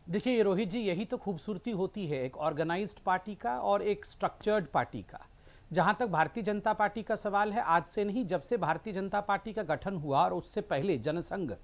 देखिए रोहित जी, यही तो खूबसूरती होती है एक ऑर्गेनाइज्ड पार्टी का और एक स्ट्रक्चर्ड पार्टी का। जहां तक भारतीय जनता पार्टी का सवाल है, आज से नहीं, जब से भारतीय जनता पार्टी का गठन हुआ और उससे पहले जनसंघ,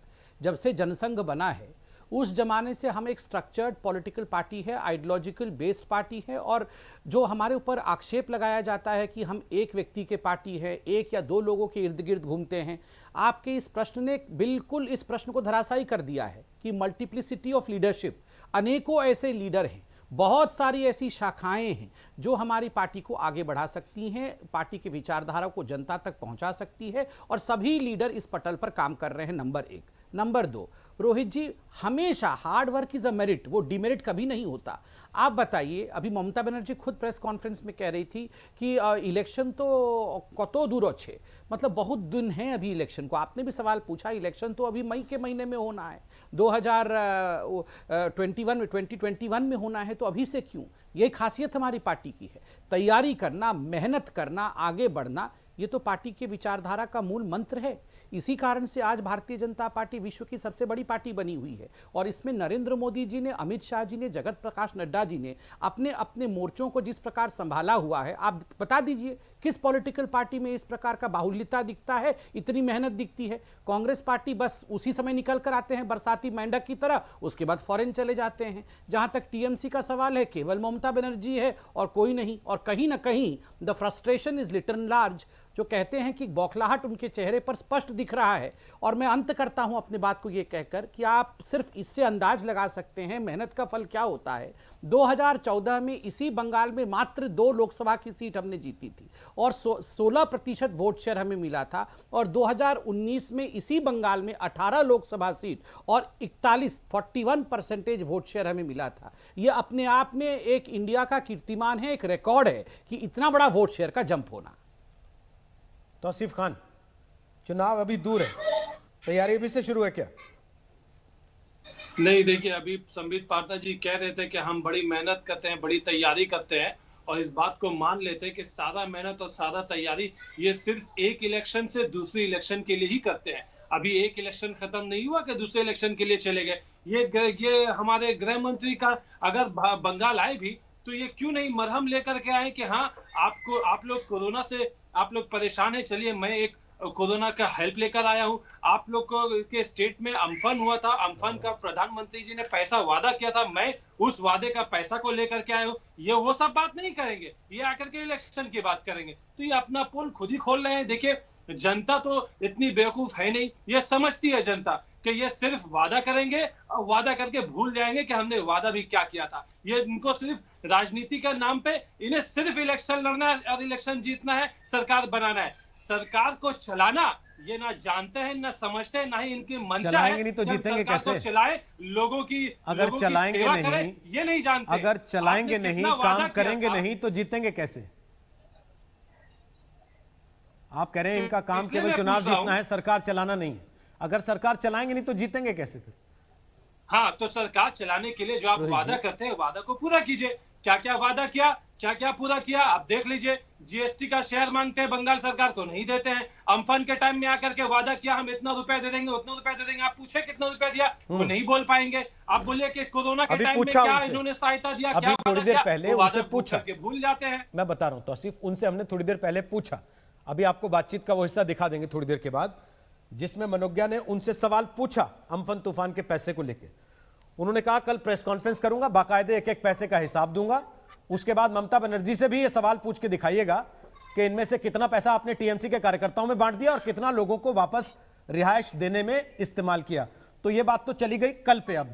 जब से जनसंघ बना है, उस जमाने से हम एक स्ट्रक्चर्ड पॉलिटिकल पार्टी है, आइडियोलॉजिकल बेस्ड पार्टी है। और जो हमारे ऊपर आक्षेप लगाया जाता है कि हम एक व्यक्ति के पार्टी है, एक या दो लोगों के इर्द गिर्द घूमते हैं, आपके इस प्रश्न ने बिल्कुल इस प्रश्न को धराशायी कर दिया है कि मल्टीप्लिसिटी ऑफ लीडरशिप, अनेकों ऐसे लीडर हैं, बहुत सारी ऐसी शाखाएं हैं जो हमारी पार्टी को आगे बढ़ा सकती हैं, पार्टी की विचारधारा को जनता तक पहुंचा सकती है, और सभी लीडर इस पटल पर काम कर रहे हैं। नंबर एक। नंबर दो, रोहित जी, हमेशा hard work is a merit, वो डिमेरिट कभी नहीं होता। आप बताइए, अभी ममता बनर्जी खुद प्रेस कॉन्फ्रेंस में कह रही थी कि इलेक्शन तो कतो दूर अच्छे, मतलब बहुत दिन है अभी इलेक्शन को। आपने भी सवाल पूछा, इलेक्शन तो अभी मई के महीने में होना है, 2021 में होना है, तो अभी से क्यों? ये खासियत हमारी पार्टी की है, तैयारी करना, मेहनत करना, आगे बढ़ना, ये तो पार्टी के विचारधारा का मूल मंत्र है। इसी कारण से आज भारतीय जनता पार्टी विश्व की सबसे बड़ी पार्टी बनी हुई है, और इसमें नरेंद्र मोदी जी ने, अमित शाह जी ने, जगत प्रकाश नड्डा जी ने अपने अपने मोर्चों को जिस प्रकार संभाला हुआ है, आप बता दीजिए किस पॉलिटिकल पार्टी में इस प्रकार का बाहुल्यता दिखता है, इतनी मेहनत दिखती है? कांग्रेस पार्टी बस उसी समय निकल कर आते हैं बरसाती मेंढक की तरह, उसके बाद फॉरेन चले जाते हैं। जहां तक टीएमसी का सवाल है, केवल ममता बनर्जी है और कोई नहीं। और कहीं ना कहीं the frustration is written large, जो कहते हैं कि बौखलाहट उनके चेहरे पर स्पष्ट दिख रहा है। और मैं अंत करता हूं अपनी बात को यह कहकर कि आप सिर्फ इससे अंदाज लगा सकते हैं मेहनत का फल क्या होता है। 2014 में इसी बंगाल में मात्र 2 लोकसभा की सीट हमने जीती थी और 16% वोट शेयर हमें मिला था, और 2019 में इसी बंगाल में 18 लोकसभा सीट और 41% वोट शेयर हमें मिला था। यह अपने आप में एक इंडिया का कीर्तिमान है, एक रिकॉर्ड है कि इतना बड़ा वोट शेयर का जंप होना। तौसीफ खान, चुनाव अभी दूर है, तैयारी अभी से शुरू है क्या? नहीं, देखिए, अभी संबित पात्रा जी कह रहे थे कि हम बड़ी मेहनत करते हैं, बड़ी तैयारी करते हैं, और इस बात को मान लेते हैं कि सारा मेहनत और सारा तैयारी ये सिर्फ एक इलेक्शन से दूसरी इलेक्शन के लिए ही करते हैं। अभी एक इलेक्शन खत्म नहीं हुआ कि दूसरे इलेक्शन के लिए चले गए। ये हमारे गृह मंत्री का अगर बंगाल आए भी तो ये क्यों नहीं मरहम लेकर के आए कि हाँ, आप लोग कोरोना से आप लोग परेशान है, चलिए मैं एक कोरोना का हेल्प लेकर आया हूं। आप लोग के स्टेट में अम्फन हुआ था, अम्फन का प्रधानमंत्री जी ने पैसा वादा किया था, मैं उस वादे का पैसा को लेकर के आया हूं। ये वो सब बात नहीं करेंगे, ये आकर के इलेक्शन की बात करेंगे। तो ये अपना पोल खुद ही खोल रहे हैं। देखिए, जनता तो इतनी बेवकूफ है नहीं, ये समझती है जनता कि ये सिर्फ वादा करेंगे और वादा करके भूल जाएंगे कि हमने वादा भी क्या किया था। ये इनको सिर्फ राजनीति के नाम पे इन्हें सिर्फ इलेक्शन लड़ना है और इलेक्शन जीतना है, सरकार बनाना है। सरकार को चलाना ये ना जानते हैं, ना समझते हैं, ना ही इनकी मंशा है। चलाएंगे नहीं तो जीतेंगे कैसे? चलाए लोगों की, अगर चलाएंगे नहीं, ये नहीं जानते। अगर चलाएंगे नहीं, काम करेंगे नहीं तो जीतेंगे कैसे? आप कह रहे हैं इनका काम केवल चुनाव जीतना है, सरकार चलाना नहीं है। अगर सरकार चलाएंगे नहीं तो जीतेंगे कैसे फिर? हाँ, तो सरकार चलाने के लिए जो आप वादा करते हैं, वादा को पूरा कीजिए। क्या क्या वादा किया, क्या क्या पूरा किया, आप देख लीजिए। जीएसटी का शेयर मांगते हैं, बंगाल सरकार को नहीं देते हैं। अम्फन के टाइम में आकर के वादा किया हम इतना रुपए दे देंगे, उतना रुपए दे देंगे। आप पूछे कितना रुपए दिया, वो नहीं बोल पाएंगे। आप बोलिए कि कोरोना के टाइम में क्या इन्होंने सहायता दिया, अभी थोड़ी देर पहले उनसे पूछा, भूल जाते हैं। मैं बता रहा हूं तौसीफ, उनसे हमने थोड़ी देर पहले पूछा, अभी आपको बातचीत का वो हिस्सा दिखा देंगे थोड़ी देर के बाद, जिसमें मनोज्ञा ने उनसे सवाल पूछा अम्फन तूफान के पैसे को लेकर। उन्होंने कहा कल प्रेस कॉन्फ्रेंस करूंगा, बाकायदे एक एक पैसे का हिसाब दूंगा। उसके बाद ममता बनर्जी से भी ये सवाल पूछ के दिखाइएगा कि इनमें से कितना पैसा आपने टीएमसी के कार्यकर्ताओं में बांट दिया और कितना लोगों को वापस रिहायश देने में इस्तेमाल किया। तो ये बात तो चली गई कल पे। अब